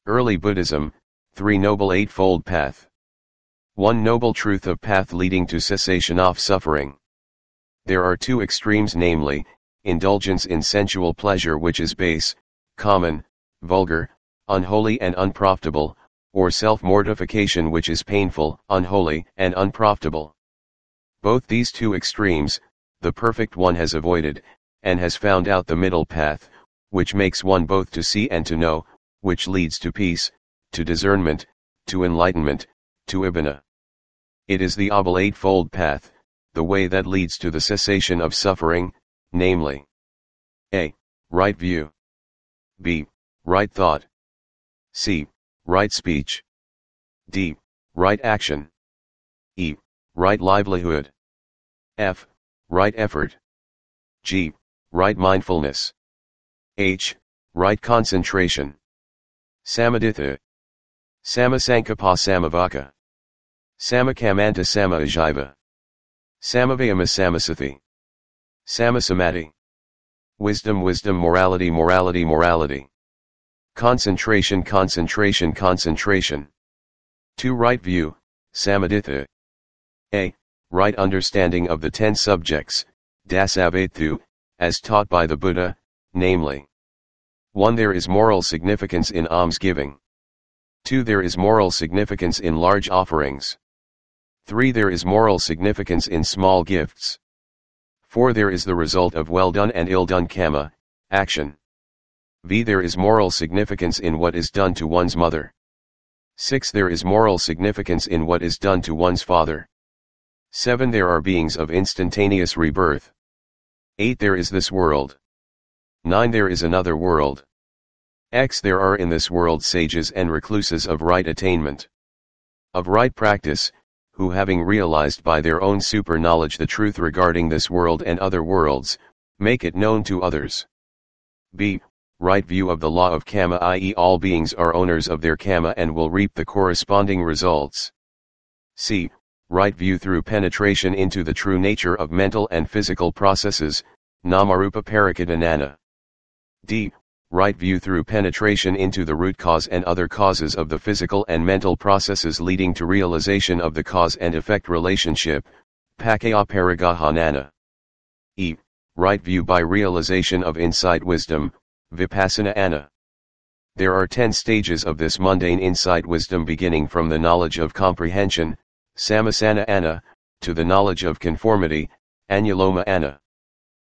Early Buddhism, 3 Noble Eightfold Path. 1 Noble Truth of Path leading to cessation of suffering. There are two extremes, namely, indulgence in sensual pleasure, which is base, common, vulgar, unholy and unprofitable, or self-mortification, which is painful, unholy and unprofitable. Both these two extremes, the perfect one has avoided, and has found out the middle path, which makes one both to see and to know, which leads to peace, to discernment, to enlightenment, to Nibbana. It is the Noble Eightfold Path, the way that leads to the cessation of suffering, namely: A. Right view. B. Right thought. C. Right speech. D. Right action. E. Right livelihood. F. Right effort. G. Right mindfulness. H. Right concentration. Samaditha. Samasankappa Samavaka. Samakamanta Samaajiva. Samavayama Samasathi. Samasamadhi. Wisdom, wisdom, morality, morality, morality. Concentration, concentration, concentration. 2 Right view, Samaditha. A. Right understanding of the 10 subjects, Dasavathu, as taught by the Buddha, namely: 1. There is moral significance in almsgiving. 2. There is moral significance in large offerings. 3. There is moral significance in small gifts. 4. There is the result of well done and ill done karma, action. V. There is moral significance in what is done to one's mother. 6. There is moral significance in what is done to one's father. 7. There are beings of instantaneous rebirth. 8. There is this world. 9. There is another world. X. There are in this world sages and recluses of right attainment, of right practice, who, having realized by their own super knowledge the truth regarding this world and other worlds, make it known to others. B. Right view of the law of karma, i.e. all beings are owners of their karma and will reap the corresponding results. C. Right view through penetration into the true nature of mental and physical processes, Namarupa Parikadanana. D. Right view through penetration into the root cause and other causes of the physical and mental processes leading to realization of the cause and effect relationship, Pakaya Paragahanana. E. Right view by realization of insight wisdom, Vipassana Anna. There are 10 stages of this mundane insight wisdom, beginning from the knowledge of comprehension, Samasana Anna, to the knowledge of conformity, Anuloma Anna.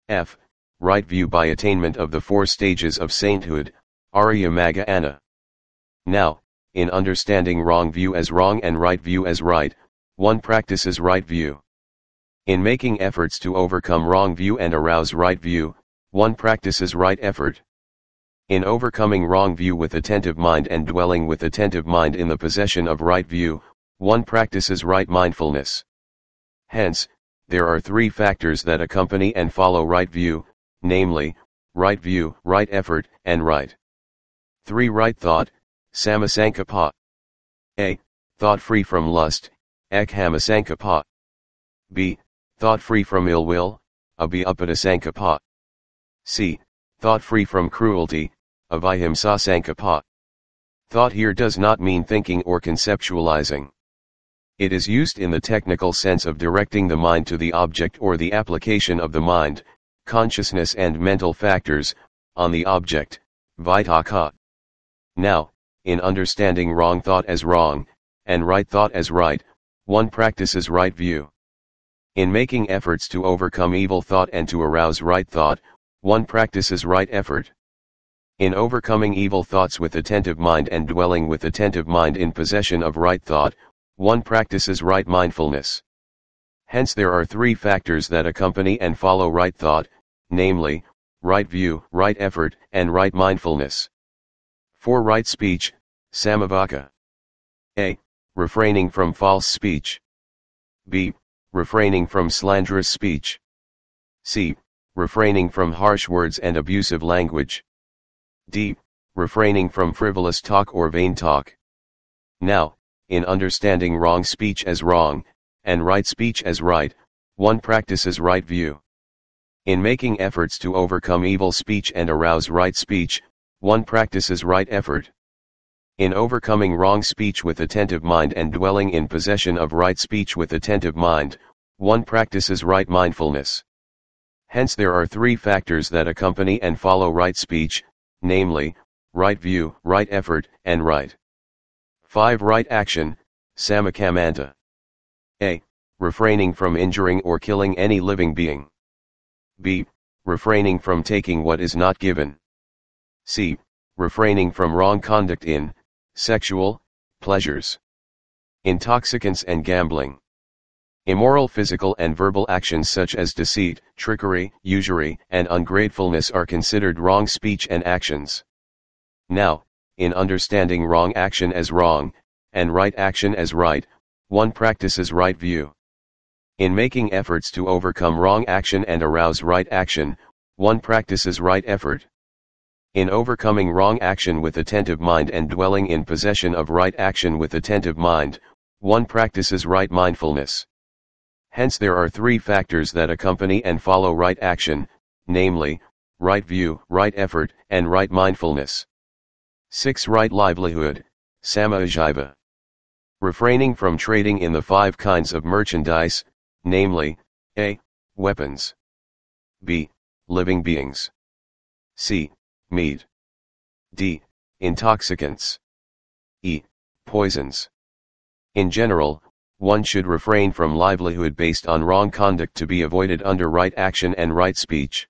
F. Right view by attainment of the 4 stages of sainthood, Arya Magga Anna. Now, in understanding wrong view as wrong and right view as right, one practices right view. In making efforts to overcome wrong view and arouse right view, one practices right effort. In overcoming wrong view with attentive mind and dwelling with attentive mind in the possession of right view, one practices right mindfulness. Hence, there are 3 factors that accompany and follow right view, namely, right view, right effort, and right. 3 Right thought, Samasankappa. A. Thought free from lust, Ekhammasankappa. B. Thought free from ill will, Abhyapada. C. Thought free from cruelty, Avihimsa. Thought here does not mean thinking or conceptualizing. It is used in the technical sense of directing the mind to the object or the application of the mind, consciousness and mental factors, on the object, vitaka. Now, in understanding wrong thought as wrong, and right thought as right, one practices right view. In making efforts to overcome evil thought and to arouse right thought, one practices right effort. In overcoming evil thoughts with attentive mind and dwelling with attentive mind in possession of right thought, one practices right mindfulness. Hence there are 3 factors that accompany and follow right thought, namely, right view, right effort, and right mindfulness. 4 Right speech, Samavaka. A. Refraining from false speech. B. Refraining from slanderous speech. C. Refraining from harsh words and abusive language. D. Refraining from frivolous talk or vain talk. Now, in understanding wrong speech as wrong, and right speech as right, one practices right view. In making efforts to overcome evil speech and arouse right speech, one practices right effort. In overcoming wrong speech with attentive mind and dwelling in possession of right speech with attentive mind, one practices right mindfulness. Hence there are three factors that accompany and follow right speech, namely, right view, right effort, and right. 5. Right action, Samakamanta. A. Refraining from injuring or killing any living being. B. Refraining from taking what is not given. C. Refraining from wrong conduct in sexual pleasures, intoxicants and gambling. Immoral physical and verbal actions such as deceit, trickery, usury, and ungratefulness are considered wrong speech and actions. Now, in understanding wrong action as wrong, and right action as right, one practices right view. In making efforts to overcome wrong action and arouse right action, one practices right effort. In overcoming wrong action with attentive mind and dwelling in possession of right action with attentive mind, one practices right mindfulness. Hence there are three factors that accompany and follow right action, namely, right view, right effort, and right mindfulness. 6. Right livelihood, Samajiva. Refraining from trading in the 5 kinds of merchandise, namely, A. Weapons. B. Living beings. C. Meat. D. Intoxicants. E. Poisons. In general, one should refrain from livelihood based on wrong conduct to be avoided under right action and right speech.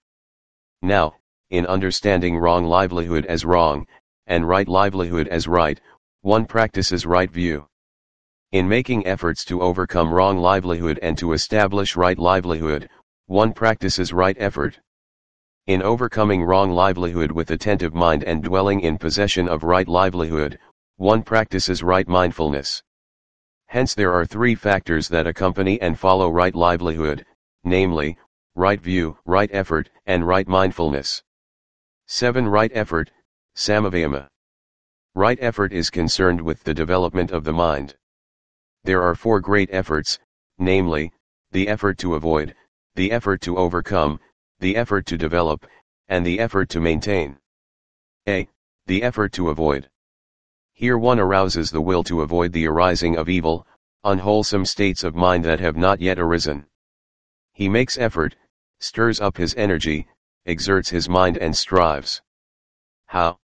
Now, in understanding wrong livelihood as wrong, and right livelihood as right, one practices right view. In making efforts to overcome wrong livelihood and to establish right livelihood, one practices right effort. In overcoming wrong livelihood with attentive mind and dwelling in possession of right livelihood, one practices right mindfulness. Hence there are three factors that accompany and follow right livelihood, namely, right view, right effort, and right mindfulness. 7. Right effort, Samavayama. Right effort is concerned with the development of the mind. There are 4 great efforts, namely, the effort to avoid, the effort to overcome, the effort to develop, and the effort to maintain. A. The effort to avoid. Here one arouses the will to avoid the arising of evil, unwholesome states of mind that have not yet arisen. He makes effort, stirs up his energy, exerts his mind and strives. How?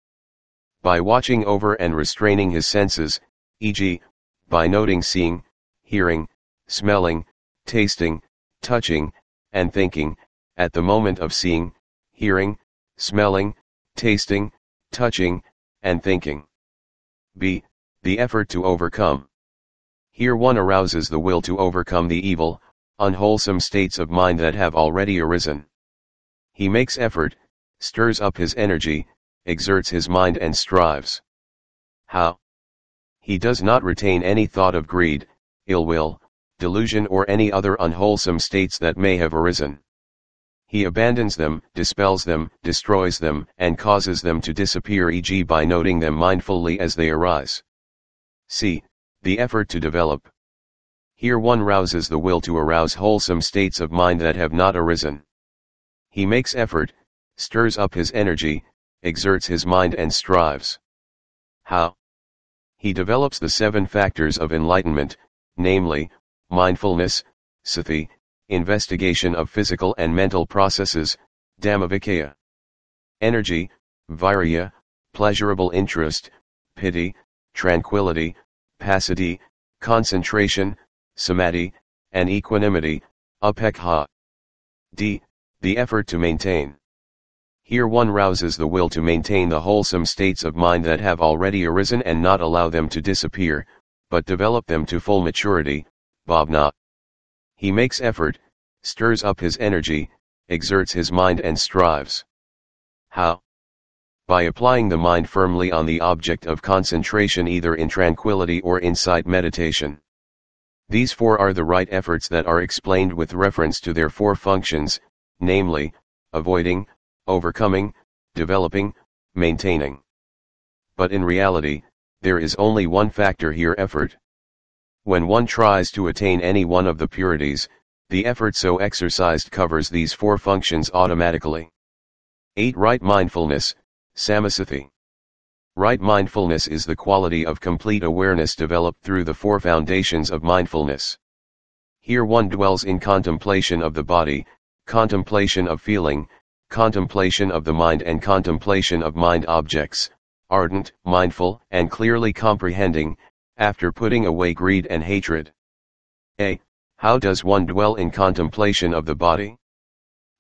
By watching over and restraining his senses, e.g., by noting seeing, hearing, smelling, tasting, touching, and thinking, at the moment of seeing, hearing, smelling, tasting, touching, and thinking. B. The effort to overcome. Here one arouses the will to overcome the evil, unwholesome states of mind that have already arisen. He makes effort, stirs up his energy, exerts his mind and strives. How? He does not retain any thought of greed, ill will, delusion or any other unwholesome states that may have arisen. He abandons them, dispels them, destroys them, and causes them to disappear, e.g. by noting them mindfully as they arise. C. The effort to develop. Here one rouses the will to arouse wholesome states of mind that have not arisen. He makes effort, stirs up his energy, exerts his mind and strives. How? He develops the 7 factors of enlightenment, namely, mindfulness, sati, investigation of physical and mental processes, Dhammavikaya. Energy, virya, pleasurable interest, piti, tranquility, passaddhi, concentration, samadhi, and equanimity, upekkha. D. The effort to maintain. Here one rouses the will to maintain the wholesome states of mind that have already arisen and not allow them to disappear, but develop them to full maturity, bhavna. He makes effort, stirs up his energy, exerts his mind and strives. How? By applying the mind firmly on the object of concentration either in tranquility or insight meditation. These 4 are the right efforts that are explained with reference to their 4 functions, namely, avoiding, overcoming, developing, maintaining. But in reality, there is only one factor here: effort. When one tries to attain any one of the purities, the effort so exercised covers these 4 functions automatically. 8. Right mindfulness, Samasati. Right mindfulness is the quality of complete awareness developed through the four foundations of mindfulness. Here one dwells in contemplation of the body, contemplation of feeling, contemplation of the mind and contemplation of mind objects, ardent, mindful, and clearly comprehending, after putting away greed and hatred. A. How does one dwell in contemplation of the body?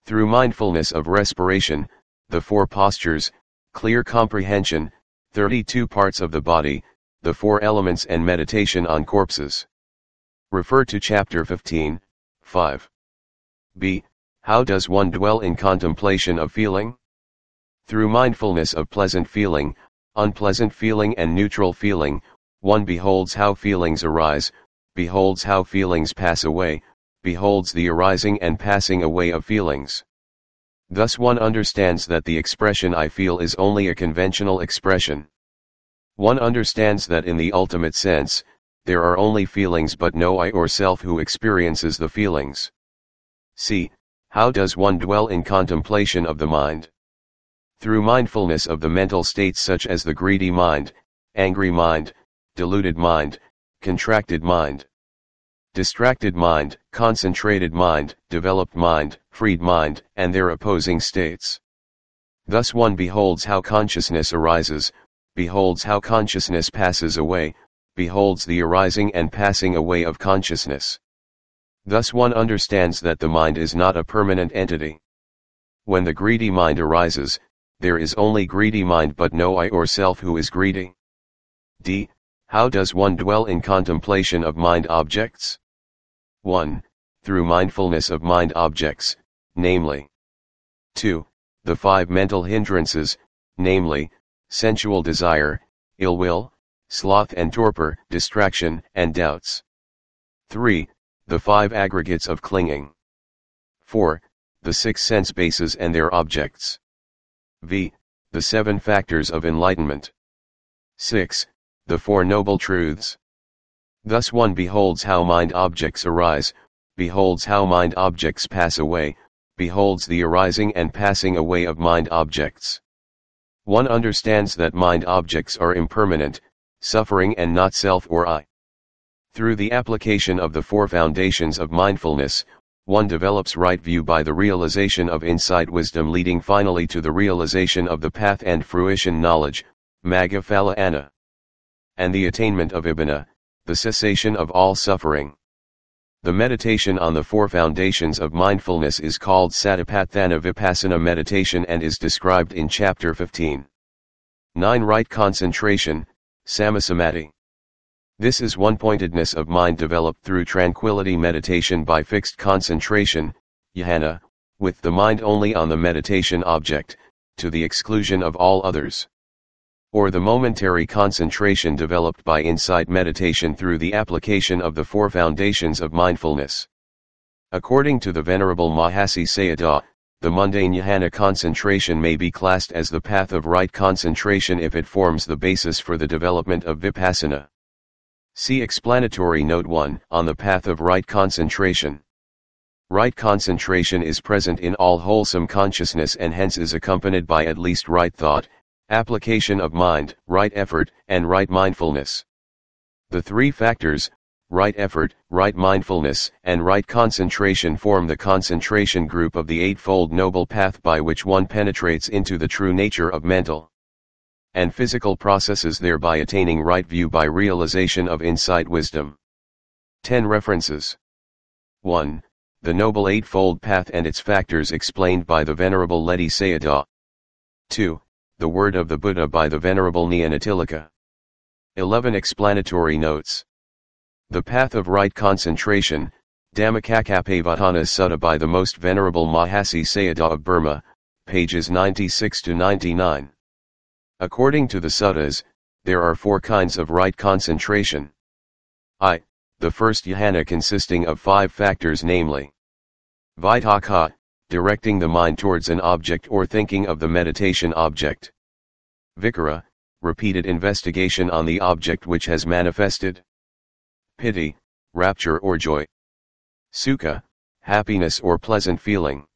Through mindfulness of respiration, the four postures, clear comprehension, 32 parts of the body, the four elements and meditation on corpses. Refer to chapter 15, 5. B. How does one dwell in contemplation of feeling? Through mindfulness of pleasant feeling, unpleasant feeling and neutral feeling, one beholds how feelings arise, beholds how feelings pass away, beholds the arising and passing away of feelings. Thus one understands that the expression I feel is only a conventional expression. One understands that in the ultimate sense, there are only feelings but no I or self who experiences the feelings. C. How does one dwell in contemplation of the mind? Through mindfulness of the mental states such as the greedy mind, angry mind, deluded mind, contracted mind, distracted mind, concentrated mind, developed mind, freed mind, and their opposing states. Thus one beholds how consciousness arises, beholds how consciousness passes away, beholds the arising and passing away of consciousness. Thus one understands that the mind is not a permanent entity. When the greedy mind arises, there is only greedy mind but no I or self who is greedy. D. How does one dwell in contemplation of mind objects? 1. Through mindfulness of mind objects, namely 2. The five mental hindrances, namely, sensual desire, ill will, sloth and torpor, distraction and doubts. 3. The five aggregates of clinging. 4. The six sense bases and their objects. V. The seven factors of enlightenment. 6. The Four Noble Truths. Thus one beholds how mind objects arise, beholds how mind objects pass away, beholds the arising and passing away of mind objects. One understands that mind objects are impermanent, suffering and not self or I. Through the application of the four foundations of mindfulness, one develops right view by the realization of insight wisdom leading finally to the realization of the path and fruition knowledge, Magga Phala Anna. And the attainment of Nibbana, the cessation of all suffering. The meditation on the four foundations of mindfulness is called Satipatthana Vipassana meditation and is described in chapter 15. 9. Right concentration, Samasamadhi. This is one-pointedness of mind developed through tranquility meditation by fixed concentration, dhyana, with the mind only on the meditation object, to the exclusion of all others. Or the momentary concentration developed by insight meditation through the application of the four foundations of mindfulness. According to the Venerable Mahasi Sayadaw, the mundane dhyana concentration may be classed as the path of right concentration if it forms the basis for the development of vipassana. See explanatory note 1 on the path of right concentration. Right concentration is present in all wholesome consciousness and hence is accompanied by at least right thought, application of mind, right effort, and right mindfulness. The three factors, right effort, right mindfulness, and right concentration form the concentration group of the Eightfold Noble Path by which one penetrates into the true nature of mental and physical processes, thereby attaining right view by realization of insight wisdom. 10 references. 1. The Noble Eightfold Path and its factors explained by the Venerable Ledi Sayadaw. 2. The Word of the Buddha by the Venerable Nyanatilaka. 11 explanatory notes. The Path of Right Concentration, Dhammacakkappavattana Sutta by the Most Venerable Mahasi Sayadaw of Burma, pages 96 to 99. According to the suttas, there are 4 kinds of right concentration. I. The first dhyana consisting of 5 factors, namely Vitakka, directing the mind towards an object or thinking of the meditation object. Vicara, repeated investigation on the object which has manifested. Piti, rapture or joy. Sukha, happiness or pleasant feeling.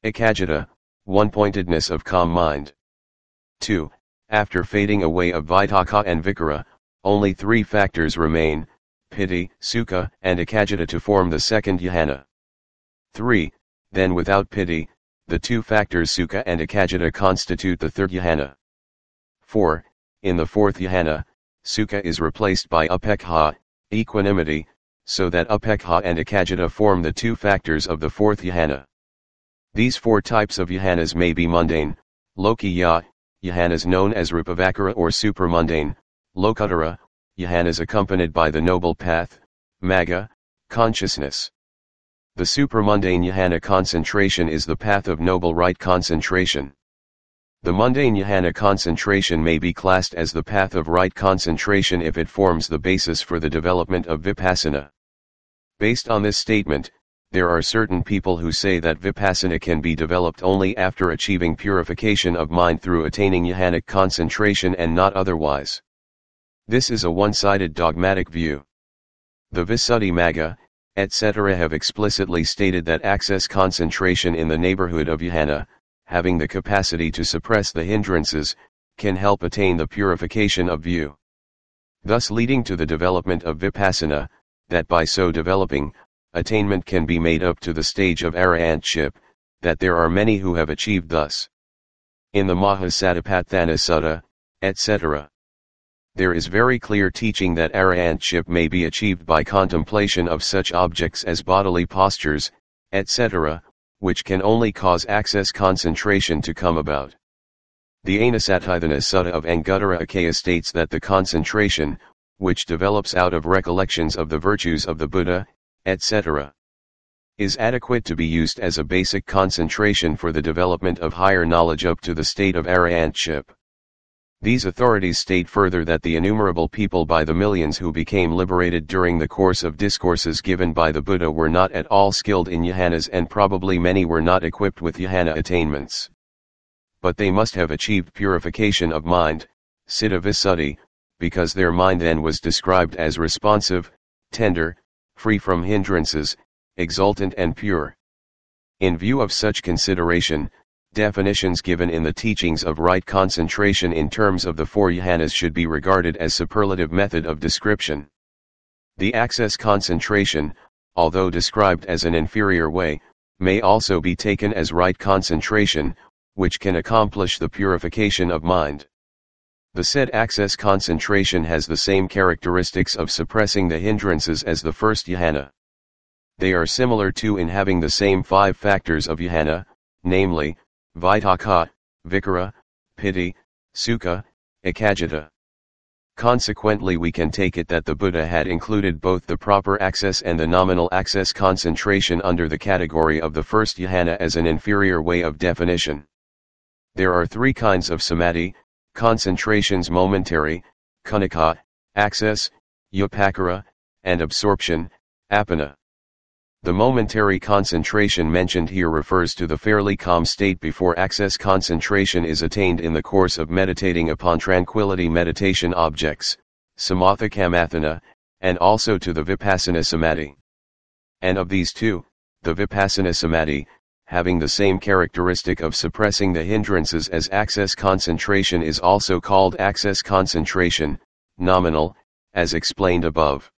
Ekaggata, one-pointedness of calm mind. 2. After fading away of Vitaka and Vikara, only three factors remain, Piti, Sukha and Ekajita to form the second Jhana. 3. Then without Piti, the two factors Sukha and Ekajita constitute the third Jhana. 4. In the fourth Jhana, Sukha is replaced by Upekha, equanimity, so that Upekha and Ekajita form the two factors of the fourth Jhana. These four types of Jhanas may be mundane, Lokiya, Jhanas known as Rupavakara or supramundane, Lokuttara, Jhanas accompanied by the noble path, Magga, consciousness. The supramundane Jhana concentration is the path of noble right concentration. The mundane Jhana concentration may be classed as the path of right concentration if it forms the basis for the development of Vipassana. Based on this statement, there are certain people who say that Vipassana can be developed only after achieving purification of mind through attaining Jhanic concentration and not otherwise. This is a one-sided dogmatic view. The Visuddhimagga, etc. have explicitly stated that access concentration in the neighborhood of Jhana, having the capacity to suppress the hindrances, can help attain the purification of view. Thus leading to the development of Vipassana, that by so developing, attainment can be made up to the stage of arahantship, that there are many who have achieved thus. In the Mahasatipatthana Sutta, etc. there is very clear teaching that arahantship may be achieved by contemplation of such objects as bodily postures, etc., which can only cause access concentration to come about. The Anasatithana Sutta of Anguttara Nikaya states that the concentration, which develops out of recollections of the virtues of the Buddha, etc., is adequate to be used as a basic concentration for the development of higher knowledge up to the state of arahantship. These authorities state further that the innumerable people by the millions who became liberated during the course of discourses given by the Buddha were not at all skilled in Jhanas and probably many were not equipped with Jhana attainments. But they must have achieved purification of mind, Citta Visuddhi, because their mind then was described as responsive, tender, free from hindrances, exultant and pure. In view of such consideration, definitions given in the teachings of right concentration in terms of the four Jhanas should be regarded as superlative method of description. The access concentration, although described as an inferior way, may also be taken as right concentration, which can accomplish the purification of mind. The said access concentration has the same characteristics of suppressing the hindrances as the first Jhana. They are similar to in having the same five factors of Jhana, namely, Vitaka, Vikara, Piti, Sukha, Ekajita. Consequently we can take it that the Buddha had included both the proper access and the nominal access concentration under the category of the first Jhana as an inferior way of definition. There are three kinds of samadhi, concentrations: momentary, khanika, access, upakara, and absorption, appana. The momentary concentration mentioned here refers to the fairly calm state before access concentration is attained in the course of meditating upon tranquility meditation objects, samatha kamathana, and also to the vipassana samadhi. And of these two, the vipassana samadhi, having the same characteristic of suppressing the hindrances as access concentration, is also called access concentration, nominal, as explained above.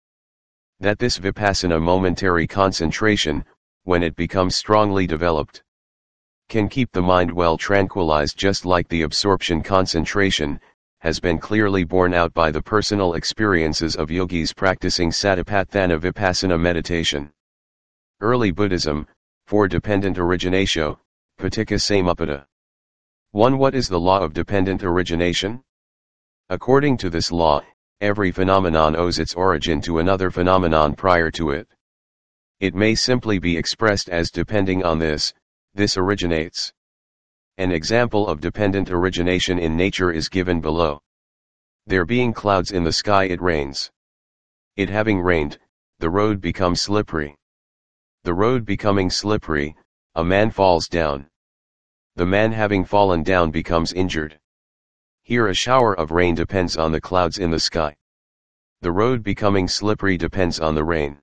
That this vipassana momentary concentration, when it becomes strongly developed, can keep the mind well tranquilized just like the absorption concentration, has been clearly borne out by the personal experiences of yogis practicing Satipatthana Vipassana meditation. Early Buddhism, 4 dependent originatio, Paticca Samuppada. 1. What is the law of dependent origination? According to this law, every phenomenon owes its origin to another phenomenon prior to it. It may simply be expressed as depending on this originates. An example of dependent origination in nature is given below. There being clouds in the sky, it rains. It having rained, the road becomes slippery. The road becoming slippery, a man falls down. The man having fallen down becomes injured. Here a shower of rain depends on the clouds in the sky. The road becoming slippery depends on the rain.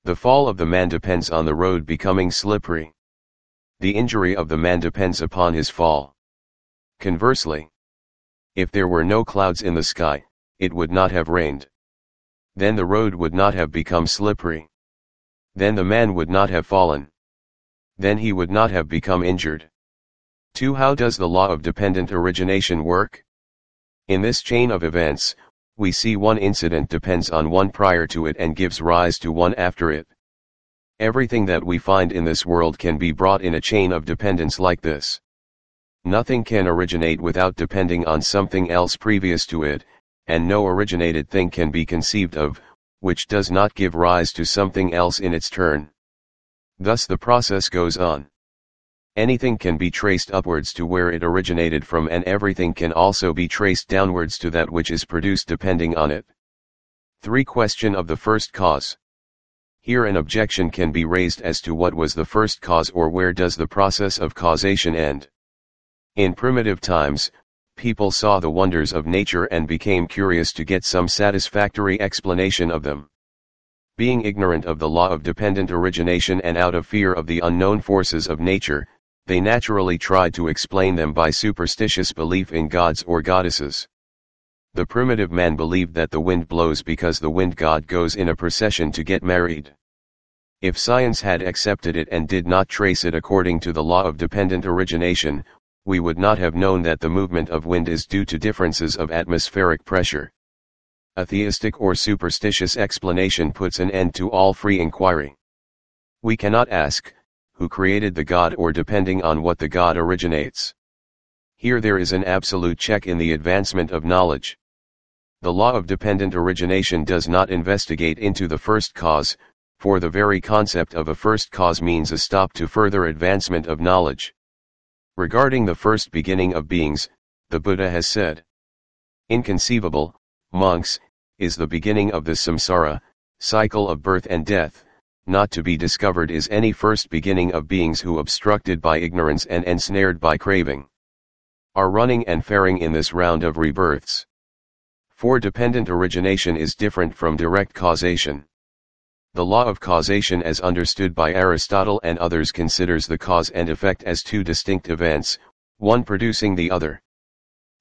The fall of the man depends on the road becoming slippery. The injury of the man depends upon his fall. Conversely, If there were no clouds in the sky, it would not have rained. Then the road would not have become slippery. Then the man would not have fallen. Then he would not have become injured. 2. How does the law of dependent origination work? In this chain of events, we see one incident depends on one prior to it and gives rise to one after it. Everything that we find in this world can be brought in a chain of dependence like this. Nothing can originate without depending on something else previous to it, and no originated thing can be conceived of, which does not give rise to something else in its turn. Thus the process goes on. Anything can be traced upwards to where it originated from, and everything can also be traced downwards to that which is produced depending on it. 3. Question of the first cause. Here an objection can be raised as to what was the first cause, or where does the process of causation end. In primitive times, people saw the wonders of nature and became curious to get some satisfactory explanation of them. Being ignorant of the law of dependent origination and out of fear of the unknown forces of nature, they naturally tried to explain them by superstitious belief in gods or goddesses. The primitive man believed that the wind blows because the wind god goes in a procession to get married. If science had accepted it and did not trace it according to the law of dependent origination, we would not have known that the movement of wind is due to differences of atmospheric pressure. A theistic or superstitious explanation puts an end to all free inquiry. We cannot ask, who created the god, or depending on what the god originates. Here there is an absolute check in the advancement of knowledge. The law of dependent origination does not investigate into the first cause, for the very concept of a first cause means a stop to further advancement of knowledge. Regarding the first beginning of beings, the Buddha has said, "Inconceivable, monks, is the beginning of the samsara, cycle of birth and death. Not to be discovered is any first beginning of beings who, obstructed by ignorance and ensnared by craving, are running and faring in this round of rebirths." For dependent origination is different from direct causation. The law of causation, as understood by Aristotle and others, considers the cause and effect as two distinct events, one producing the other.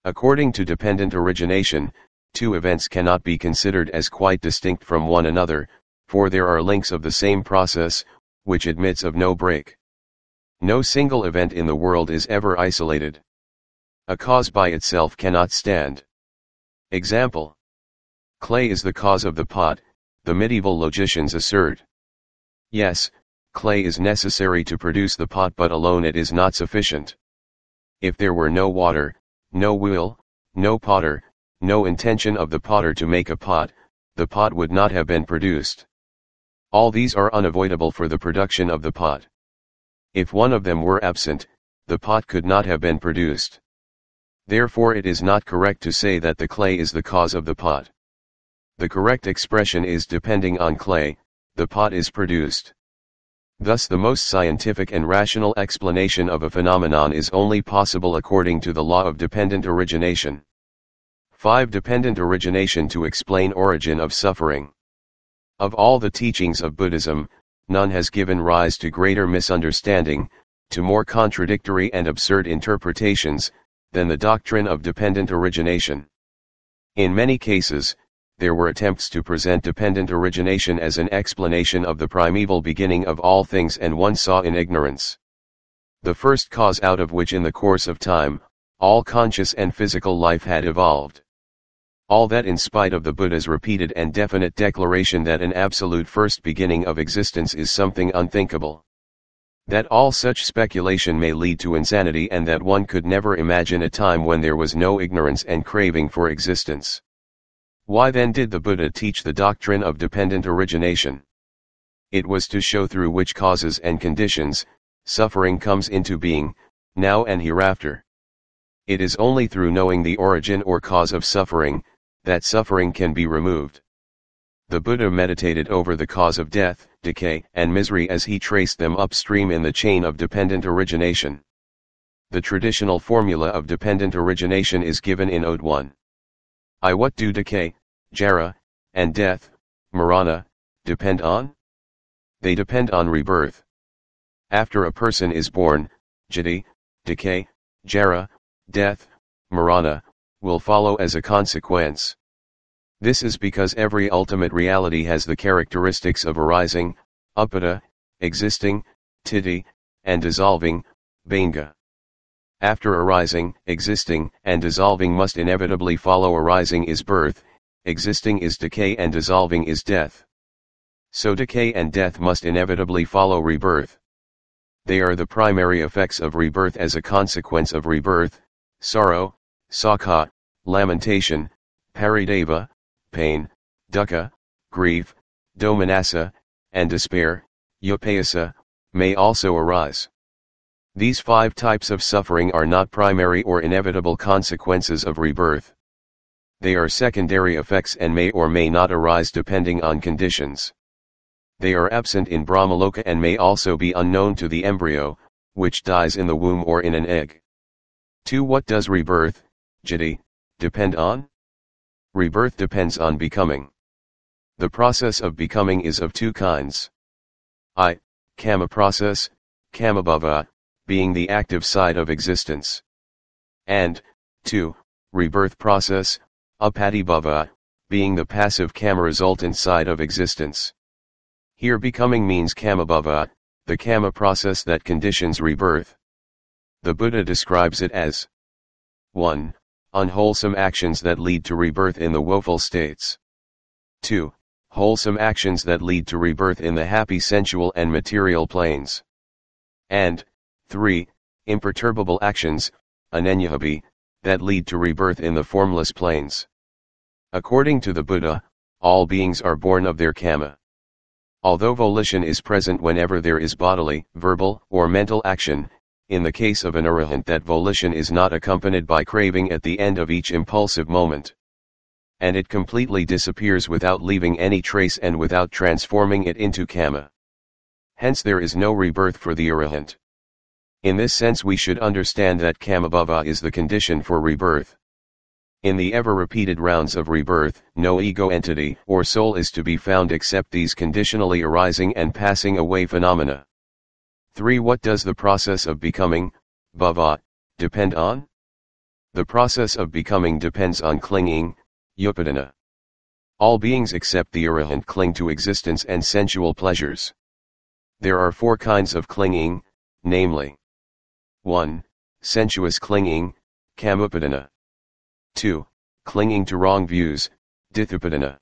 According to dependent origination, two events cannot be considered as quite distinct from one another, for there are links of the same process, which admits of no break. No single event in the world is ever isolated. A cause by itself cannot stand. Example: clay is the cause of the pot, the medieval logicians assert. Yes, clay is necessary to produce the pot, but alone it is not sufficient. If there were no water, no will, no potter, no intention of the potter to make a pot, the pot would not have been produced. All these are unavoidable for the production of the pot. If one of them were absent, the pot could not have been produced. Therefore it is not correct to say that the clay is the cause of the pot. The correct expression is, depending on clay, the pot is produced. Thus the most scientific and rational explanation of a phenomenon is only possible according to the law of dependent origination. 5. Dependent origination to explain origin of suffering. Of all the teachings of Buddhism, none has given rise to greater misunderstanding, to more contradictory and absurd interpretations, than the doctrine of dependent origination. In many cases, there were attempts to present dependent origination as an explanation of the primeval beginning of all things, and one saw in ignorance the first cause out of which in the course of time, all conscious and physical life had evolved. All that in spite of the Buddha's repeated and definite declaration that an absolute first beginning of existence is something unthinkable. That all such speculation may lead to insanity, and that one could never imagine a time when there was no ignorance and craving for existence. Why then did the Buddha teach the doctrine of dependent origination? It was to show through which causes and conditions, suffering comes into being, now and hereafter. It is only through knowing the origin or cause of suffering, that suffering can be removed. The Buddha meditated over the cause of death, decay, and misery as he traced them upstream in the chain of dependent origination. The traditional formula of dependent origination is given in Ode 1. I. What do decay, jara, and death, marana, depend on? They depend on rebirth. After a person is born, jati, decay, jara, death, marana, will follow as a consequence. This is because every ultimate reality has the characteristics of arising, upada, existing, titi, and dissolving, bhanga. After arising, existing, and dissolving must inevitably follow arising is birth, existing is decay, and dissolving is death. So decay and death must inevitably follow rebirth. They are the primary effects of rebirth. As a consequence of rebirth, sorrow, sakha, lamentation, parideva, pain, dukkha, grief, domanassa, and despair, upayasa, may also arise. These 5 types of suffering are not primary or inevitable consequences of rebirth. They are secondary effects and may or may not arise depending on conditions. They are absent in Brahmaloka and may also be unknown to the embryo, which dies in the womb or in an egg. 2. What does rebirth, jati, depend on? Rebirth depends on becoming. The process of becoming is of 2 kinds. I. Kama process, kamabhava, being the active side of existence. And, 2. Rebirth process, upadibhava, being the passive kama resultant side of existence. Here becoming means kamabhava, the kama process that conditions rebirth. The Buddha describes it as 1. Unwholesome actions that lead to rebirth in the woeful states. 2. Wholesome actions that lead to rebirth in the happy sensual and material planes. And, 3. Imperturbable actions, anenyahabhi, that lead to rebirth in the formless planes. According to the Buddha, all beings are born of their kama. Although volition is present whenever there is bodily, verbal, or mental action, in the case of an arahant that volition is not accompanied by craving at the end of each impulsive moment. And it completely disappears without leaving any trace and without transforming it into kama. Hence there is no rebirth for the arahant. In this sense we should understand that kamabhava is the condition for rebirth. In the ever-repeated rounds of rebirth, no ego entity or soul is to be found except these conditionally arising and passing away phenomena. 3. What does the process of becoming, bhava, depend on? The process of becoming depends on clinging, upadana. All beings except the arahant cling to existence and sensual pleasures. There are 4 kinds of clinging, namely 1. Sensuous clinging, kamupadana. 2. Clinging to wrong views, dithupadana.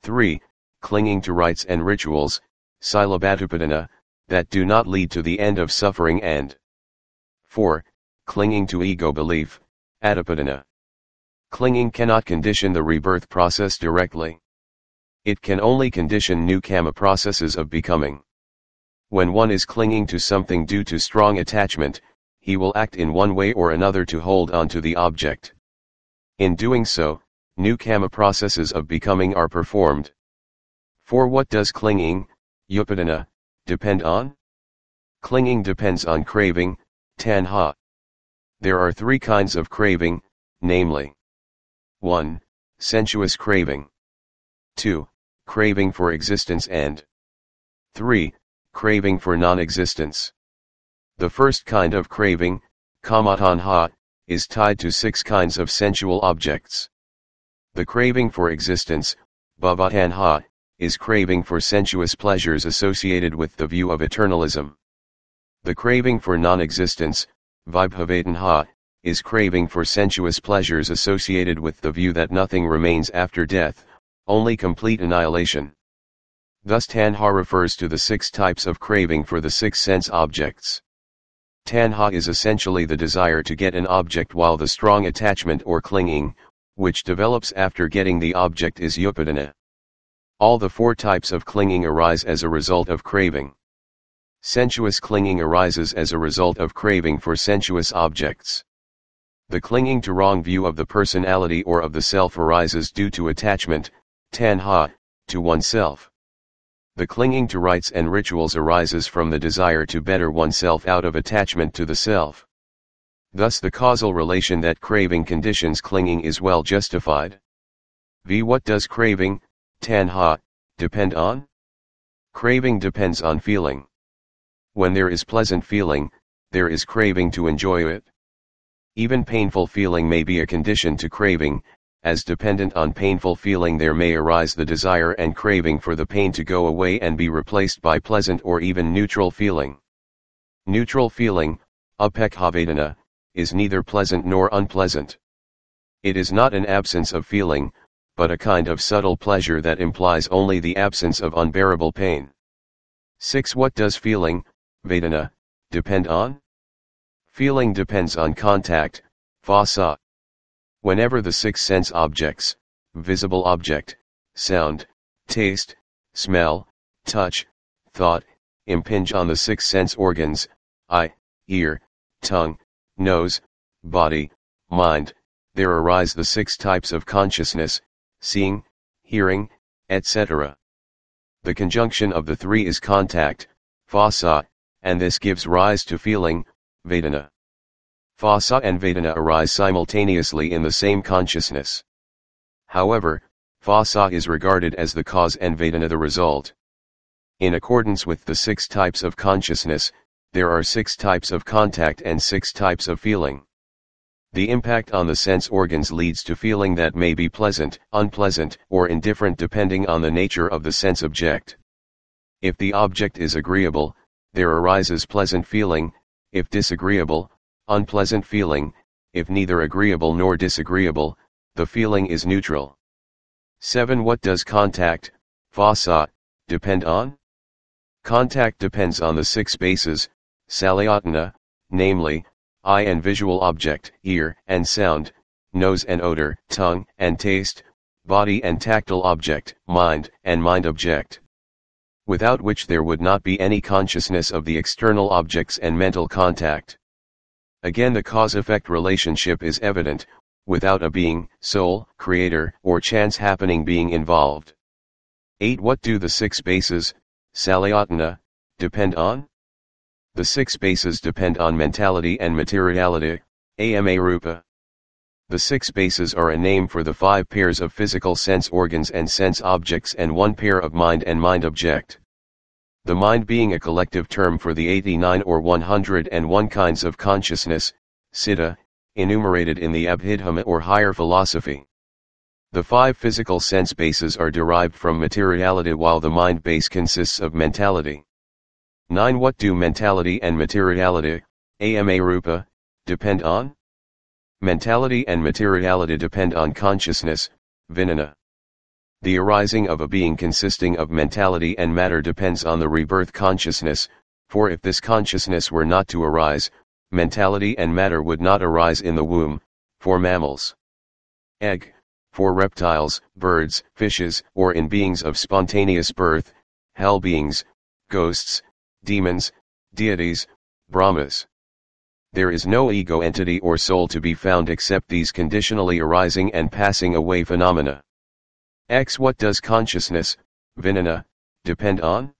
3. Clinging to rites and rituals, silabhatupadana, that do not lead to the end of suffering, and 4. Clinging to ego belief, adipadana. Clinging cannot condition the rebirth process directly. It can only condition new kama processes of becoming. When one is clinging to something due to strong attachment, he will act in one way or another to hold on to the object. In doing so, new kama processes of becoming are performed. 4. What does clinging, upadana, depend on? Clinging depends on craving, tanha. There are 3 kinds of craving, namely 1. Sensuous craving. 2. Craving for existence, and 3. Craving for non-existence. The first kind of craving, kamatanha, is tied to 6 kinds of sensual objects. The craving for existence, bhavatanha, is craving for sensuous pleasures associated with the view of eternalism. The craving for non-existence, vibhavatanha, is craving for sensuous pleasures associated with the view that nothing remains after death, only complete annihilation. Thus tanha refers to the 6 types of craving for the 6 sense objects. Tanha is essentially the desire to get an object, while the strong attachment or clinging, which develops after getting the object, is upadana. All the 4 types of clinging arise as a result of craving. Sensuous clinging arises as a result of craving for sensuous objects. The clinging to wrong view of the personality or of the self arises due to attachment, tanha, to oneself. The clinging to rites and rituals arises from the desire to better oneself out of attachment to the self. Thus the causal relation that craving conditions clinging is well justified. What does craving, tanha, depend on? Craving depends on feeling. When there is pleasant feeling, there is craving to enjoy it. Even painful feeling may be a condition to craving, as dependent on painful feeling there may arise the desire and craving for the pain to go away and be replaced by pleasant or even neutral feeling. Neutral feeling, upekha vedana, is neither pleasant nor unpleasant. It is not an absence of feeling, but a kind of subtle pleasure that implies only the absence of unbearable pain. 6. What does feeling, vedana, depend on? Feeling depends on contact, phasa. Whenever the six sense objects, visible object, sound, taste, smell, touch, thought, impinge on the six sense organs, eye, ear, tongue, nose, body, mind, there arise the six types of consciousness, seeing, hearing, etc. The conjunction of the three is contact, phasa, and this gives rise to feeling, vedana. Phasa and vedana arise simultaneously in the same consciousness. However, phasa is regarded as the cause and vedana the result. In accordance with the six types of consciousness, there are six types of contact and six types of feeling. The impact on the sense organs leads to feeling that may be pleasant, unpleasant, or indifferent depending on the nature of the sense object. If the object is agreeable, there arises pleasant feeling; if disagreeable, unpleasant feeling; if neither agreeable nor disagreeable, the feeling is neutral. 7. What does contact, phasa, depend on? Contact depends on the six bases, salayatana, namely, eye and visual object, ear and sound, nose and odor, tongue and taste, body and tactile object, mind and mind object. Without which there would not be any consciousness of the external objects and mental contact. Again, the cause-effect relationship is evident, without a being, soul, creator, or chance happening being involved. 8. What do the six bases, salayatana, depend on? The six bases depend on mentality and materiality, ama rupa. The six bases are a name for the 5 pairs of physical sense organs and sense objects and 1 pair of mind and mind object. The mind being a collective term for the 89 or 101 kinds of consciousness, siddha, enumerated in the Abhidhamma or higher philosophy. The 5 physical sense bases are derived from materiality while the mind base consists of mentality. 9. What do mentality and materiality, ama rupa, depend on? Mentality and materiality depend on consciousness, vijnana. The arising of a being consisting of mentality and matter depends on the rebirth consciousness, for if this consciousness were not to arise, mentality and matter would not arise in the womb, for mammals. Egg, for reptiles, birds, fishes, or in beings of spontaneous birth, hell beings, ghosts, demons, deities, Brahmas. There is no ego entity or soul to be found except these conditionally arising and passing away phenomena. X. What does consciousness, vijnana, depend on?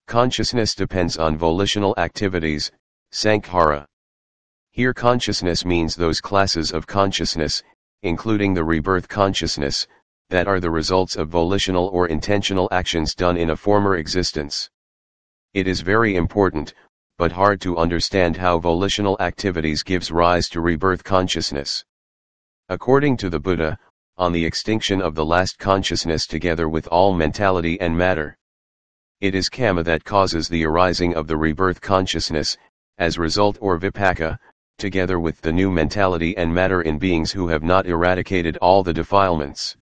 Consciousness depends on volitional activities, sankhara. Here consciousness means those classes of consciousness, including the rebirth consciousness, that are the results of volitional or intentional actions done in a former existence. It is very important, but hard to understand how volitional activities gives rise to rebirth consciousness. According to the Buddha, on the extinction of the last consciousness together with all mentality and matter. It is kama that causes the arising of the rebirth consciousness, as result or vipaka, together with the new mentality and matter in beings who have not eradicated all the defilements.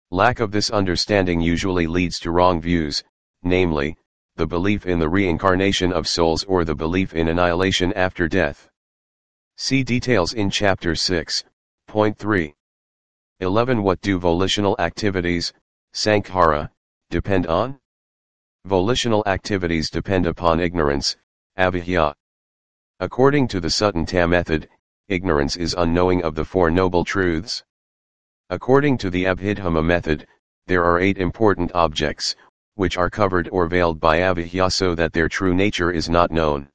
Lack of this understanding usually leads to wrong views, namely, the belief in the reincarnation of souls or the belief in annihilation after death. See details in chapter 6.3. 11. What do volitional activities, sankhara, depend on? Volitional activities depend upon ignorance, avidya. According to the Suttanta method, ignorance is unknowing of the Four Noble Truths. According to the Abhidhamma method, there are 8 important objects, which are covered or veiled by avidya so that their true nature is not known.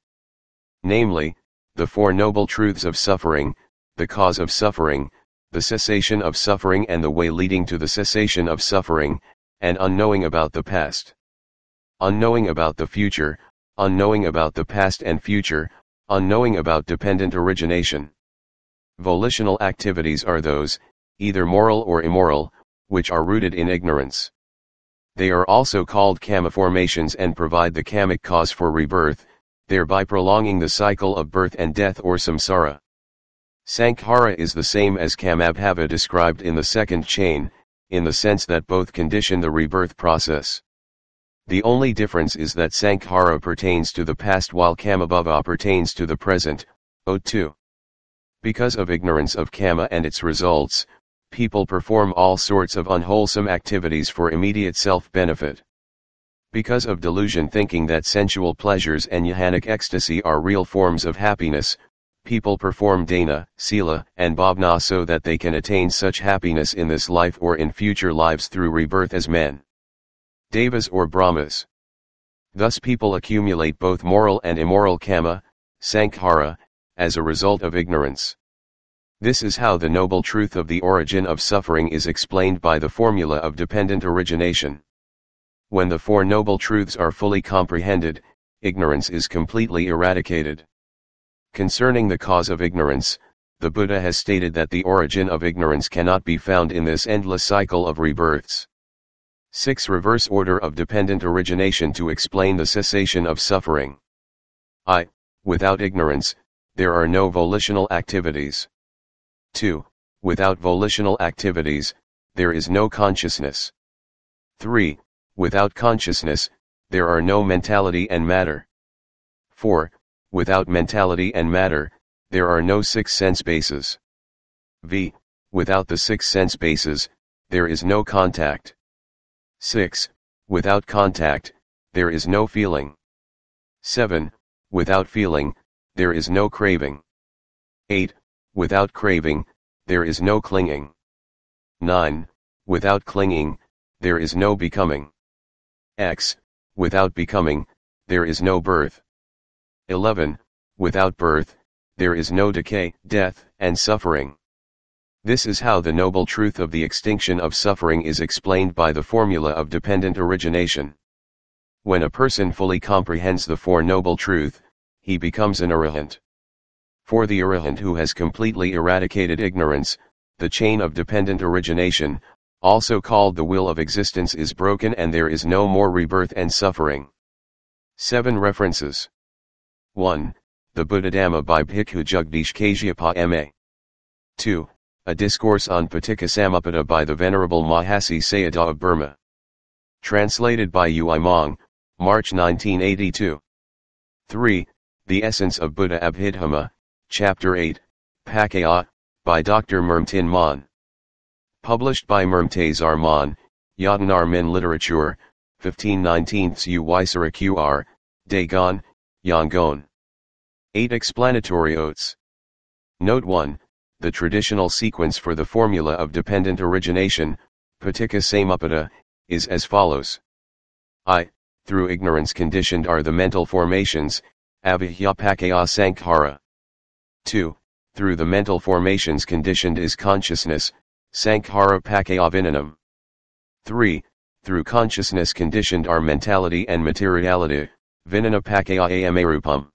Namely, the Four Noble Truths of suffering, the cause of suffering, the cessation of suffering and the way leading to the cessation of suffering, and unknowing about the past. Unknowing about the future, unknowing about the past and future, unknowing about dependent origination. Volitional activities are those, either moral or immoral, which are rooted in ignorance. They are also called kama formations and provide the kamic cause for rebirth, thereby prolonging the cycle of birth and death or samsara. Sankhara is the same as kamabhava described in the second chain, in the sense that both condition the rebirth process. The only difference is that sankhara pertains to the past while kamabhava pertains to the present. O2. Because of ignorance of kama and its results, people perform all sorts of unwholesome activities for immediate self-benefit. Because of delusion thinking that sensual pleasures and jhanic ecstasy are real forms of happiness, people perform dana, sila, and bhavna so that they can attain such happiness in this life or in future lives through rebirth as men, devas or brahmas. Thus people accumulate both moral and immoral kama, sankhara, as a result of ignorance. This is how the noble truth of the origin of suffering is explained by the formula of dependent origination. When the Four Noble Truths are fully comprehended, ignorance is completely eradicated. Concerning the cause of ignorance, the Buddha has stated that the origin of ignorance cannot be found in this endless cycle of rebirths. 6. Reverse order of dependent origination to explain the cessation of suffering. I. Without ignorance, there are no volitional activities. 2. Without volitional activities, there is no consciousness. 3. Without consciousness, there are no mentality and matter. 4. Without mentality and matter, there are no six sense bases. V. Without the six sense bases, there is no contact. 6. Without contact, there is no feeling. 7. Without feeling, there is no craving. 8. Without craving, there is no clinging. 9. Without clinging, there is no becoming. X. Without becoming, there is no birth. 11. Without birth, there is no decay, death, and suffering. This is how the noble truth of the extinction of suffering is explained by the formula of dependent origination. When a person fully comprehends the Four Noble Truth, he becomes an arahant. For the arahant who has completely eradicated ignorance, the chain of dependent origination, also called the will of existence, is broken and there is no more rebirth and suffering. 7 references. 1. The Buddhadhamma by Bhikkhu Jagdish Kasyapa M.A. 2. A discourse on Paticca Samuppada by the Venerable Mahasi Sayadaw of Burma. Translated by Ui Mong, March 1982. 3. The Essence of Buddha Abhidhamma, Chapter 8, Pakaya, by Dr. Mermtin Mon. Published by Mermtazar Mon, Yatanar Min Literature, 1519 U Ysara Qr, Dagon, Yangon. 8 Explanatory Odes. Note 1. The traditional sequence for the formula of dependent origination, Paticca Samuppada, is as follows. I. Through ignorance conditioned are the mental formations, avijja pakaya sankhara. 2. Through the mental formations conditioned is consciousness, sankhara pakaya vinanam. 3. Through consciousness conditioned are mentality and materiality, vinana pakaya amarupam.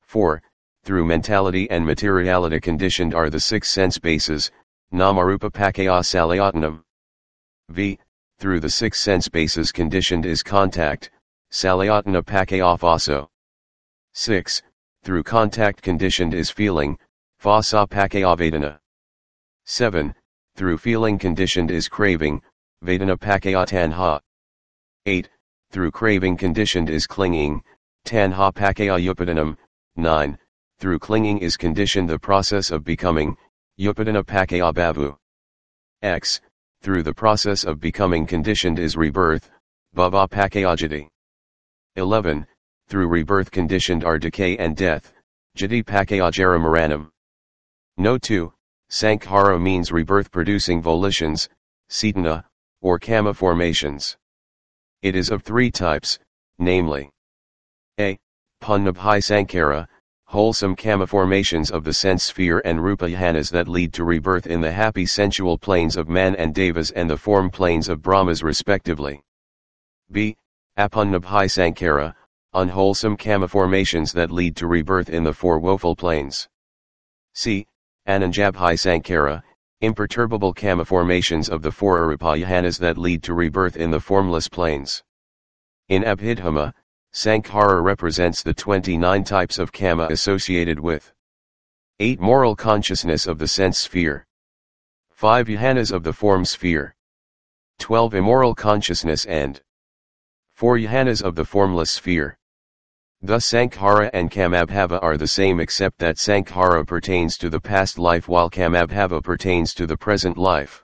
4. Through mentality and materiality conditioned are the six sense bases, namarupa pakaya salayatanam. V. Through the six sense bases conditioned is contact, salayatana pakaya vaso. 6. Through contact conditioned is feeling, vasa pakaya vedana. 7. Through feeling conditioned is craving, vedana pakaya tanha. 8. Through craving conditioned is clinging, tanha pakaya upadanam. 9. Through clinging is conditioned the process of becoming, upadana pakaya bhavu. X. Through the process of becoming conditioned is rebirth, bhava pakayajati. 11. Through rebirth conditioned are decay and death, jati pakayajara maranam. Note 2. Sankhara means rebirth producing volitions, cetana, or kama formations. It is of 3 types, namely a. Punnabhai sankhara, wholesome kama formations of the sense sphere and rupa jhanas that lead to rebirth in the happy sensual planes of man and devas and the form planes of brahmas respectively. B. Apunnabhai sankhara, unwholesome kama formations that lead to rebirth in the 4 woeful planes. C. Ananjabhai Sankhara, imperturbable kama formations of the four Arupayahanas that lead to rebirth in the formless planes. In Abhidhamma, Sankhara represents the 29 types of kama associated with 8 moral consciousness of the sense sphere, 5 yahanas of the form sphere, 12 immoral consciousness and 4 yahanas of the formless sphere. Thus Sankhara and Kamabhava are the same except that Sankhara pertains to the past life while Kamabhava pertains to the present life.